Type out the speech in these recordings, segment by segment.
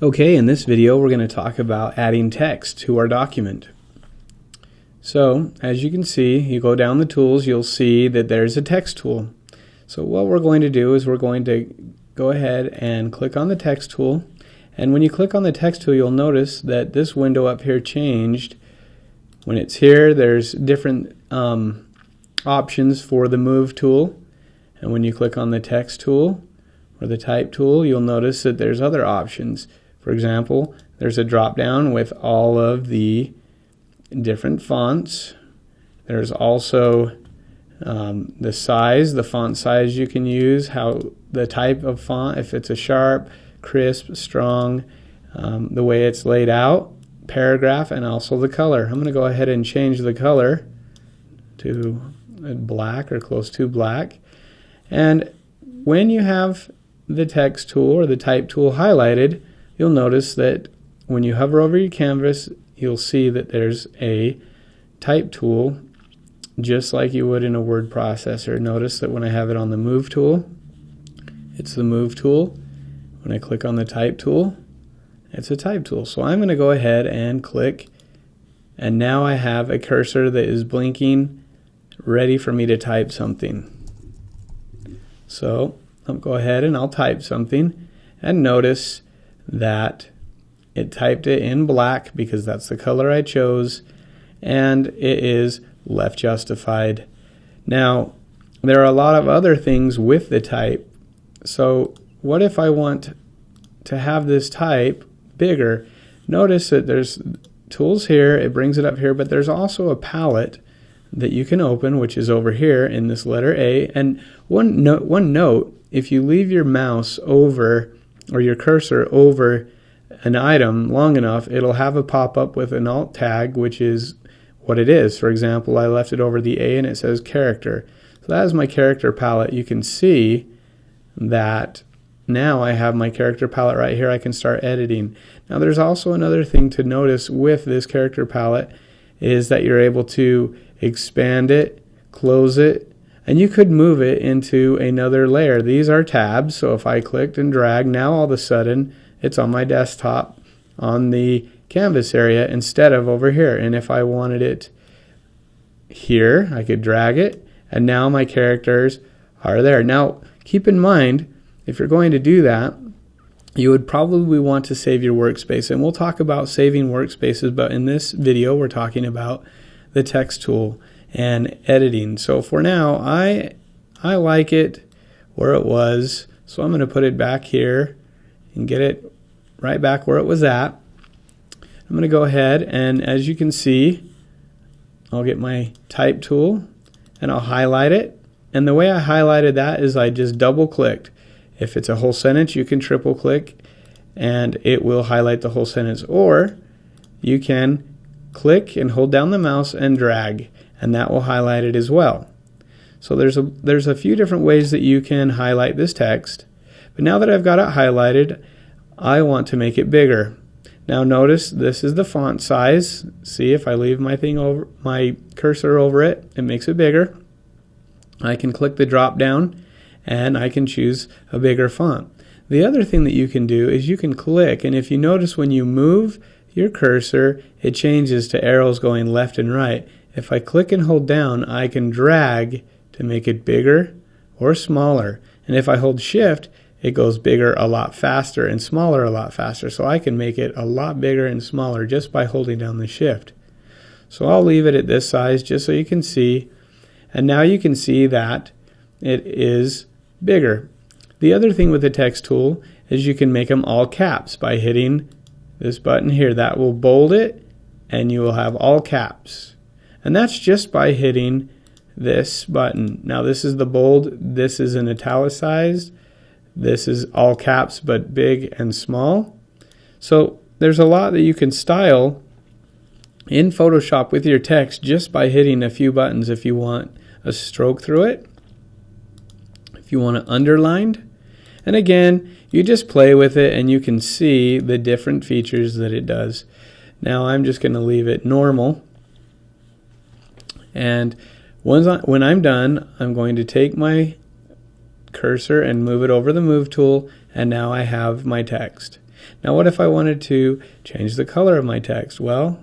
Okay, in this video we're going to talk about adding text to our document. So as you can see, you go down the tools, you'll see that there's a text tool. So what we're going to do is we're going to go ahead and click on the text tool, and when you click on the text tool you'll notice that this window up here changed. When it's here there's different options for the move tool, and when you click on the text tool or the type tool you'll notice that there's other options. For example, there's a drop down with all of the different fonts. There's also the size, the font size you can use, how the type of font, if it's a sharp, crisp, strong, the way it's laid out, paragraph, and also the color. I'm going to go ahead and change the color to black or close to black. And when you have the text tool or the type tool highlighted, you'll notice that when you hover over your canvas, you'll see that there's a type tool just like you would in a word processor. Notice that when I have it on the move tool, it's the move tool. When I click on the type tool, it's a type tool. So I'm going to go ahead and click, and now I have a cursor that is blinking, ready for me to type something. So I'll go ahead and I'll type something, and notice that it typed it in black because that's the color I chose, and it is left justified. Now there are a lot of other things with the type. So what if I want to have this type bigger? Notice that there's tools here, it brings it up here, but there's also a palette that you can open, which is over here in this letter A. And one note, if you leave your mouse over or your cursor over an item long enough, it'll have a pop-up with an alt tag, which is what it is. For example, I left it over the A and it says character. So that is my character palette. You can see that now I have my character palette right here. I can start editing. Now there's also another thing to notice with this character palette is that you're able to expand it, close it, and you could move it into another layer. These are tabs, so if I clicked and dragged, now all of a sudden it's on my desktop on the canvas area instead of over here. And if I wanted it here, I could drag it, and now my characters are there. Now keep in mind, if you're going to do that, you would probably want to save your workspace, and we'll talk about saving workspaces, but in this video we're talking about the text tool and editing. So for now I like it where it was, so I'm going to put it back here and get it right back where it was at. I'm going to go ahead, and as you can see, I'll get my type tool and I'll highlight it, and the way I highlighted that is I just double clicked. If it's a whole sentence you can triple click and it will highlight the whole sentence, or you can click and hold down the mouse and drag, and that will highlight it as well. So there's a few different ways that you can highlight this text, but now that I've got it highlighted, I want to make it bigger. Now notice this is the font size. See, if I leave my cursor over it, it makes it bigger. I can click the drop down and I can choose a bigger font. The other thing that you can do is you can click, and if you notice when you move your cursor, it changes to arrows going left and right. If I click and hold down, I can drag to make it bigger or smaller. And if I hold shift, it goes bigger a lot faster and smaller a lot faster. So I can make it a lot bigger and smaller just by holding down the shift. So I'll leave it at this size just so you can see. And now you can see that it is bigger. The other thing with the text tool is you can make them all caps by hitting this button here. That will bold it and you will have all caps. And that's just by hitting this button. Now this is the bold, this is an italicized, this is all caps but big and small. So there's a lot that you can style in Photoshop with your text just by hitting a few buttons. If you want a stroke through it, if you want it underlined, and again you just play with it and you can see the different features that it does. Now I'm just going to leave it normal, and when I'm done I'm going to take my cursor and move it over the move tool, and now I have my text. Now what if I wanted to change the color of my text? Well,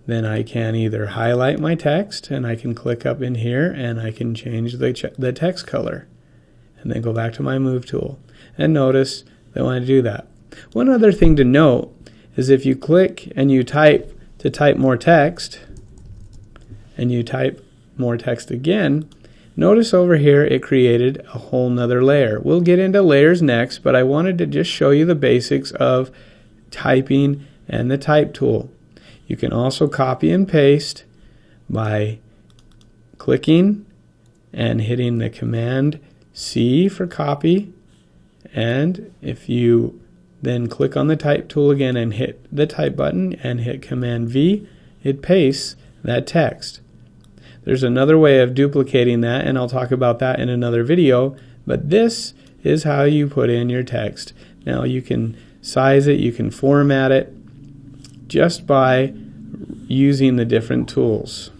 then I can either highlight my text, and I can click up in here and I can change the text color, and then go back to my move tool. And notice that when I do that, one other thing to note is if you click and you type to type more text, and you type more text again, notice over here it created a whole nother layer. We'll get into layers next, but I wanted to just show you the basics of typing and the type tool. You can also copy and paste by clicking and hitting the Command C for copy, and if you then click on the type tool again and hit the type button and hit Command V, it pastes that text. There's another way of duplicating that, and I'll talk about that in another video, but this is how you put in your text. Now you can size it, you can format it just by using the different tools.